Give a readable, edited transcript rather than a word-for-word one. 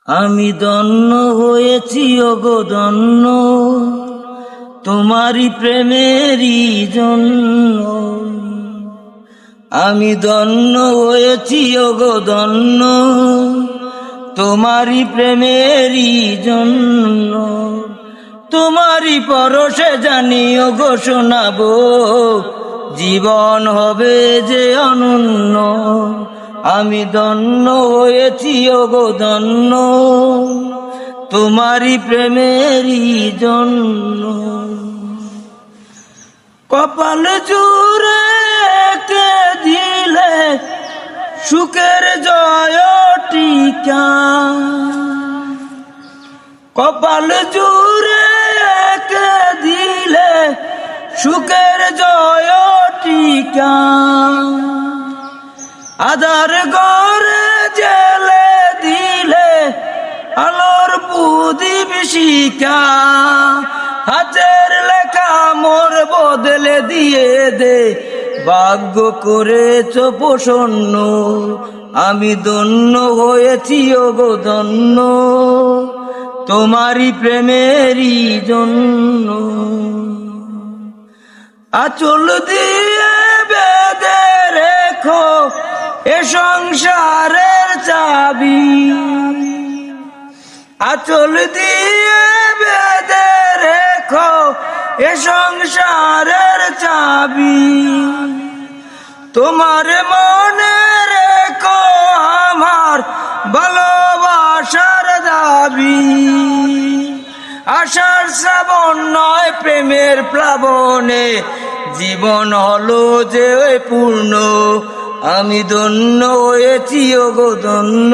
আমি ধন্য হয়েছি ওগো ধন্য, তোমারই প্রেমেরই জন্য। আমি ধন্য হয়েছি ওগো ধন্য, তোমারই প্রেমেরই জন্য। তোমারই পরশে জানি ওগো শোনাবো, জীবন হবে যে অনন্য। আমি ধন্য হয়েছি ওগো ধন্য, তোমারই প্রেমেরই জন্য। কপাল জুড়ে কে দিলে সুখের জয় টিকা, কপাল জুড়ে কে দিলে সুখের জয় টিকা। আধার ঘরে জেলে দিলে আলোর প্রদীপ শিখা। হাতের লেখা মোর বদলে দিয়ে দে, ভাগ্য করেছ প্রসন্ন। আমি ধন্য হয়েছি ওগো ধন্য, তোমারই প্রেমেরই জন্য। আঁচল দিয়ে বেঁধে রেখো এ সংসারের চাবি, আঁচল দিয়ে বেঁধে রেখো এ সংসারের চাবি। তোমার মনে রেখো আমার ভালোবাসার দাবি। আশার শ্রাবণ নয় প্রেমের প্লাবনে, জীবন হলো যে পূর্ণ। আমি ধন্য হয়েছি ওগো ধন্য।